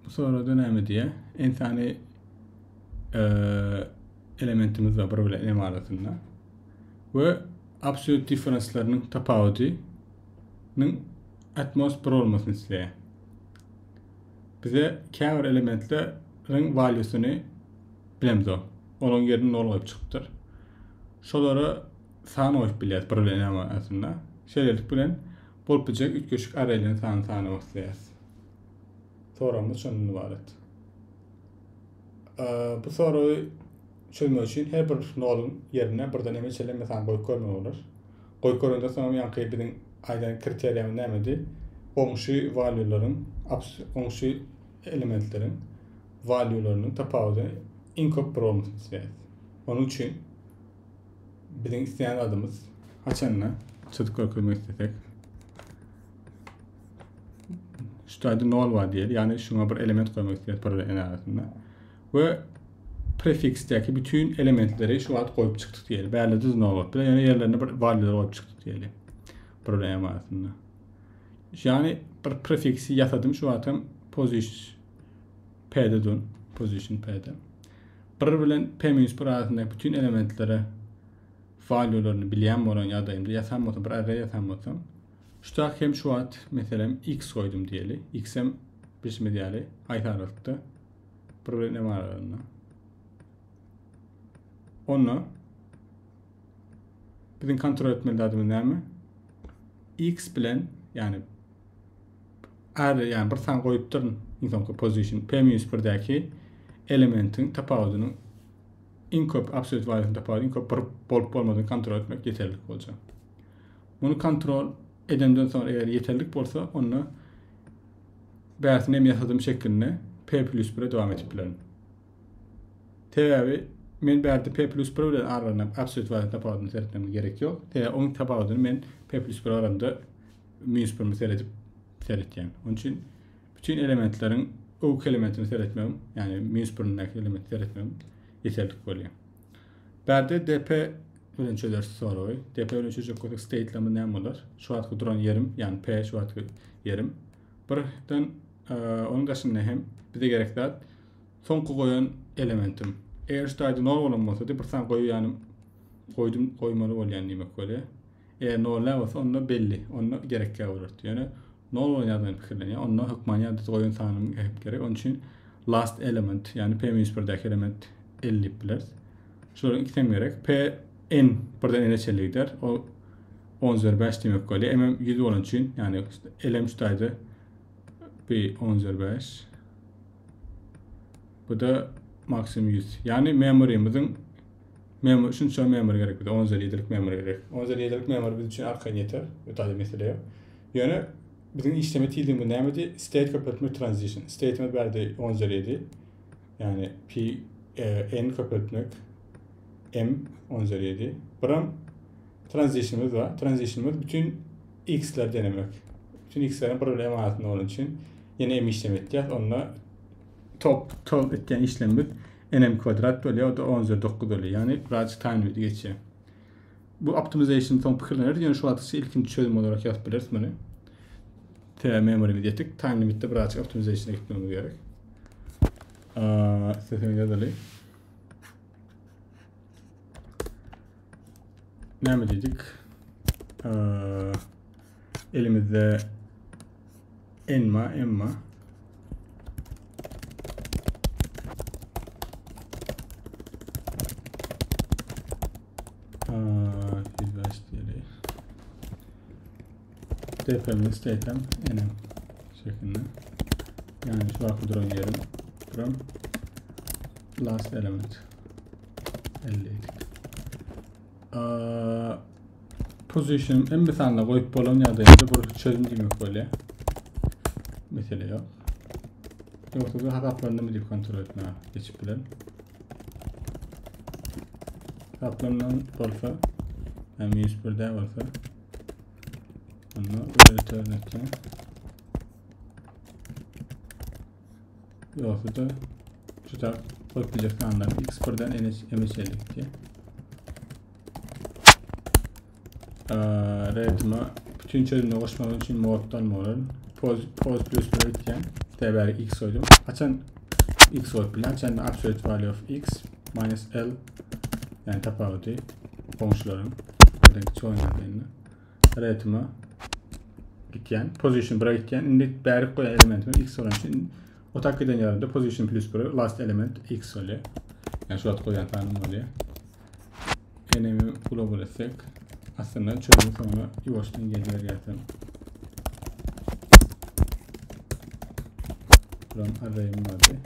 Sonra dönemi diye insani elementimiz var problem arasında ve absolute difference'larının tafawutynyň atmos bir olmasını isleýär. Bize käbir elementlerin valuesyny bilemiz o. Onun yerini nol goýup çykypdyr. Şolara san goýup bilýär problem arasında. Şeýlelik bilen bolup bijek üç köşük arraýlaryň sany başlaýar. Soramız şondan ibaret. Bu soruyu çözmek için her bir nolun yerine birden emeçelen mesan goýup görmek bolar. Goýup görende soňra ýanky biziň aýdan kriteriýamy nämedi? Oňşy valuelaryň, oňşy elementleriň valuelarynyň tapawuty iň köp bir bolmasyny isleýär. Onun üçin biziň isleýän adymyz haçanna çyzyk görmek isledik. Şurada nol var diýeli, ýani şuňa bir element goýmak isleýär problem arasynda. We prefixdäki bütün elementleri şu wagt goýup çykdyk diýeli. Bäli düz nol bolup, ýani ýerlerine bir valueler goýup çykdyk diýeli. Problem arasynda. Yani bir prefiksi ýasadım şu wagtym position P'de dön, position P'de. Bir bilen P-1 arasyndaky bütün elementlere valuelaryny bilýän bolan ýagdaýymda ýasanmasam bir array ýasanmasam şu hem şu wagt meselem x goýdum diýeli. X'em birisme diýeli aýtarykda problem arasynda. Onu biziň kontrol etmeli adymyz näme? X bilen yani yani bir san goýup durun insanky position P-1'däki elementin tapawutynyň iň köp absolut valuesyny tapawutynyň köp bolup bolmadygyny kontrol etmek ýeterlik boljak. Bunu kontrol edenden sonra eğer yeterlik bolsa onu bäsine ýasadym şekline P+1'e dowam etip bilerim. Täbi men bärde P+1 bilen aralanyp absolut valuesyny tapawutyny seretmem gerek ýok. Täbi onuň tapawutyny men P+1 aralanda -1 seretýän. Onun üçin bütün elementleriň o elementini seretmem, yani -1'däki elementi seretmem ýeterlik bolýar. Bärde dp bilen çözersi soruy. dp bilen çözek bolsak state'lamy näme bolar? Şu wagtky duran yerim, yani p şu wagtky yerim. Birden onun daşynda hem bize gerekli soňky goýan elementim. Eger staýda nol bolan bolsa, bir san goýýanym goýmaly bolýan diýmek bolýar. Eger nol bolsa onda belli, onda gerekli bolar. Yani nol bolan ýagdaýyny pikirlenýär, onda hukman ýagdaýda goýan sanyny hep gerek. Onun üçin last element, yani P-1'däki element 50 biler. Şonuň ikisem gerek. P n birden n çellikdir. O 10/5 demek bolýar. Hem 100 bolan üçin, yani elem staýda bir 10/5. Bu da maksimum 100. Yani memorymyzyň şunça memory gerek, 10/7'lik memory gerek. 10/7'lik memory biz üçin arkaň ýeter. Ötadi mesele. Yani bizim işleme tildiğim bu nämedi? State köpeltme transition. Statement bärde 10/7. Yani p n köpeltmek m 10/7. Buram transition'ımız var. Transition'ımız bütün x'ler denemek. Bütün x'lerin problem arasında olan için yine m işlem etýär. Onunla top etýän işlemimiz nm kvadrat bolýar, o da 10/9 bolýar. Yani birazcık time limiti geçýär. Bu optimization son pikirlenir. Yani şu wagtça ilkinji çözüm olarak ýazyp bileriz bunu. Memory ýetdik. Time limitde birazcık optimization'a gitmemiz gerek. Sesini ýazaly. Näme dedik? Elimizde emma dp'miz state'm nm şeklinde. Yani şu wagtky duran yerim from last element 50. Position en misalına goýup bolan ýagdaýynda bir çözüm diýmek bolýar. Mesele ýok. Ýoksa da hataplarynı diýip kontrol etme geçip bilen. Hataplaryndan bolsa, hem 101'de bolsa onu return etýär. Ýoksa da şuda goýup bilecek sanlar x1'den emeçellik diýär. Ritmi bütün çözümle koşmak için moddan bolan pause plus etken Değer x koydum. Açan x koyup bile açan absolute value of x minus l yani tapavati komşuların buradaki çoğun adayını rate'ıma gitken position bura gitken indi bäri koyan elementime x olan için o takkiden yararında position plus bura last element x oluyor. Yani şu at koyan tanım oluyor. Enemi global etsek aslında çözümü sonra yuvaştan geliyor zaten. Buram array'im vardı.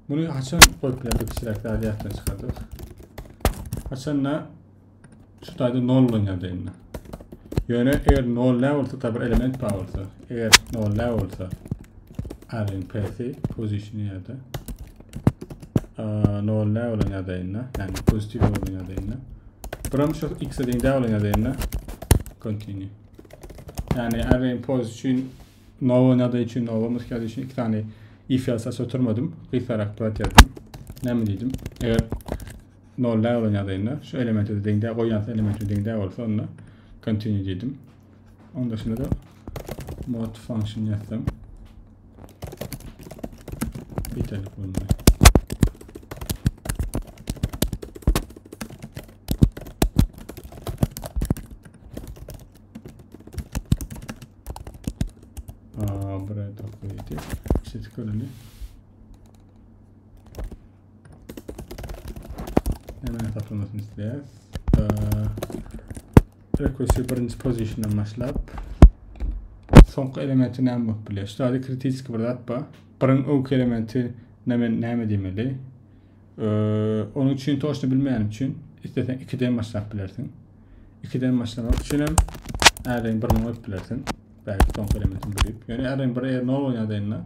Bunu açan koyup kişilikte adiyattan çıkardık. Açanla şu tayda null oynadığında. Yani eğer null olsa tabi element power'sa. Eğer null olsa array'in p'si position'ı ya da null oynadığında yani pozitif oynadığında. Buram şu x'e değinde oynadığında continue. Yani array'in position null oynadığı için null'umuz geldiği için iki tane if else oturmadım. Kıysarak plat yazdım. Ne mi dedim? Eğer null oynadığında şu elementi de değinde koyan elementi değinde olsa onunla continue dedim. Onun dışında da mod function yazdım. Bitelim bununla. Buraya da koyayım. İşte tıkalım. Hemen hesaplamasını isteyeceğiz. Recursive birinci position'dan başlap. Sonki elementi ne mi biliyor? İşte kritik kıvırdat ba. Birin ok elementi ne demeli? Onun için toşunu bilmeyen için istesen 2'den başlap bilersin. 2'den başlamak için hem array'in birini alıp bilersin. Belki sonki elementini bilip. Yani array'in buraya null oynadığında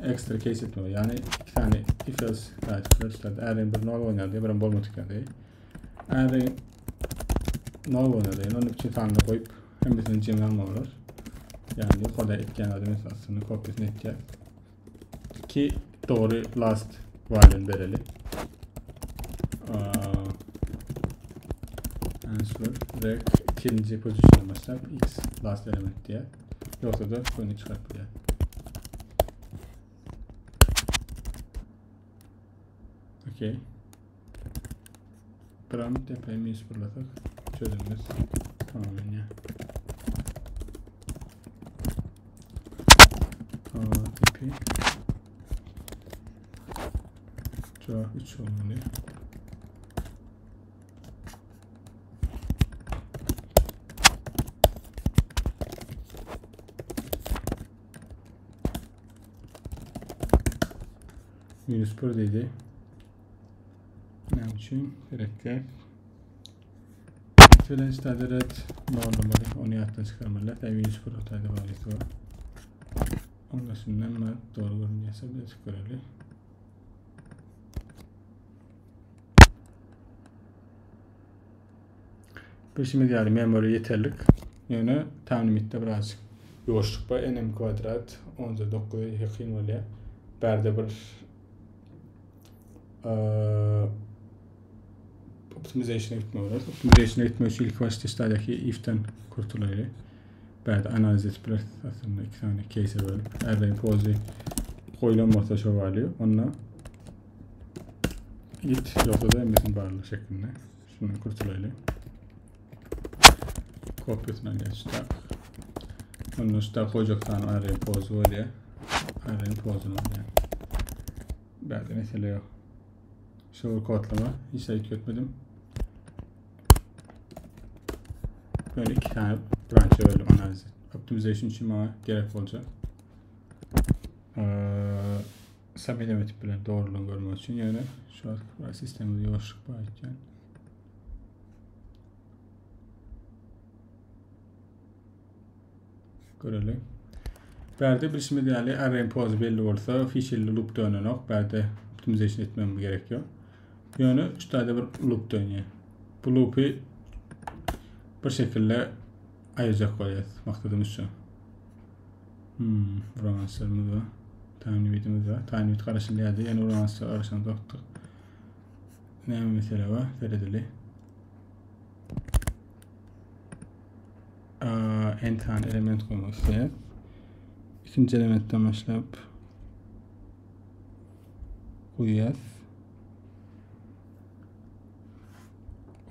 extra case etmiyor. Yani iki tane if else işte array'in bir null oynadığı, birini bolmadıkları. Array'in null oynadığı, onun için tanrı koyup hem bizim cimri almalılar. Yani yukarıda etken adımız aslında kopyasını etken. Ki doğru last value'ni belirli. Answer rec ikinci pozisyona başlar x last element diye. Yoksa da bunu çıkartıyor. Okay. Paramit tepemi sıfırladık. Çözümümüz tamamen ya. Tepe. Cevap 3 olmalı. Minus 1 dedi. Ne için? Gerekli. Şöyle istediğiniz normal onu yaptığınız çıkarmalı. Tabii minus 1 otayda var. Ondan sonra ben doğru görünüyorsa bir çıkaralım. Bu şimdi yani memory yeterlik. Yani tam limitte birazcık yoğuşluk var. Nm kvadrat 10'a yakın oluyor. Berde bir optimization'a gitmiyorlar. Optimization'a gitmiyor için ilk başta istedeki if'ten kurtuluyor. Berde analiz ettiler aslında iki tane case'e bölüp array'in pose'u koyulan orta şov alıyor. Onunla git yoksa da embesin bağlı şeklinde. Şundan kurtuluyor. Kopyasına geçtik. Onun üstüne koyacak tane array'in pose'u var ya. Array'in pose'unu var yani. Berde mesela yok. Show kodlama hiç sayık etmedim. Böyle iki tane branch'a böldüm analizi. Optimization için bana gerek olacak. Sub-element bile doğruluğunu görmek için yani şu an sistemde yoğuşluk bağırken. Görelim. Berde bir şimdi yani array'in pose belli olsa fish'li loop dönüyor. Berde optimization etmem gerekiyor. Yani şu tane bir loop dönüyor. Bu loop'u bir şekilde ayıracak koyacağız. Maksadımız şu. Romanslarımız var. Time limitimiz var. Time limit karşılaydı. Yani romanslar arasında doktuk. Ne mesela var? Veredili. En tane element koymak isteyen. ikinci elementten başlayıp koyacağız.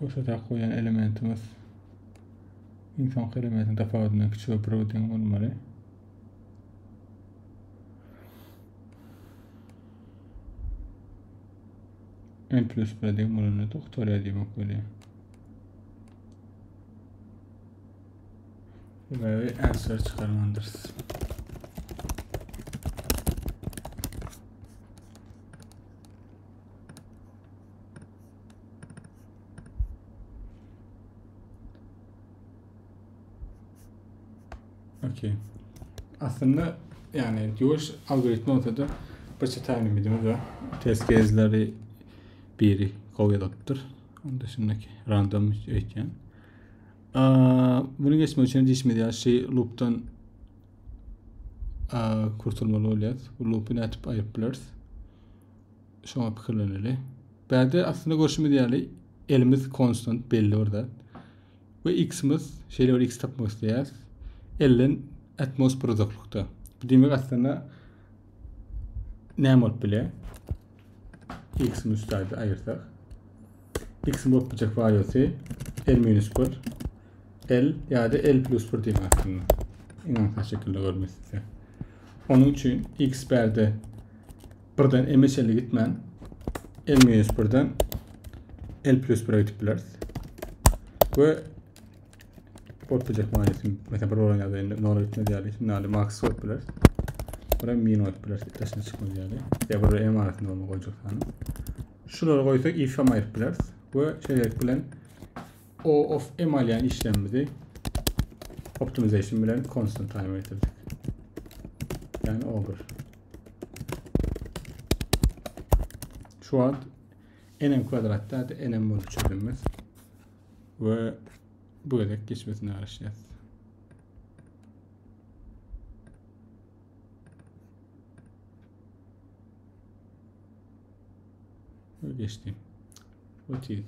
Ortada koyan elementimiz insan elementin tafavutuna küçük protein olmalı. N plus protein olmalı. Doktora diye bakıyor. Ve answer çıkarmandırız. Okey. Aslında yani diyor algoritma ortada başı tahminimiz var. Test case'leri biri koyuyordur. Onun dışındaki random ekan. Bunu geçmek için değişmediği şey loop'tan kurtulmalı oluyoruz. Bu loop'u ne atıp ayırplarız. Şu an fikirleneli. Bende aslında görüşme değerli elimiz constant belli orada. Ve x'imiz şeyle var x tapmak isteyeceğiz. 50 atmos uzaklukta. Bu demek aslında ne olup bile x'in üstüde ayırsak. X'in bopacak varyası L-1 L ya da L plus 1 demek aslında. İnanılmaz şekilde görmesi size. Onun için x berde buradan MHL'e gitmen L-1'den L plus 1'e gitip biliriz. Ve bopacak varyası mesela burada oynadığında nola gitme değerli. Şimdi nali max bop biliriz. Buraya min olup biliriz. Taşına çıkma değerli. Ya burada M arasında olma koyacak sanırım. Şuraları koysak if'e ayırıp biliriz. Ve şeyler bilen O of M alayan işlemimizi optimization bilen constant time getirdik. Yani over. Şu an nm kvadratta da nm bölü çözümümüz. Ve bu kadar geçmesini araştıracağız. Ve geçtim. What is?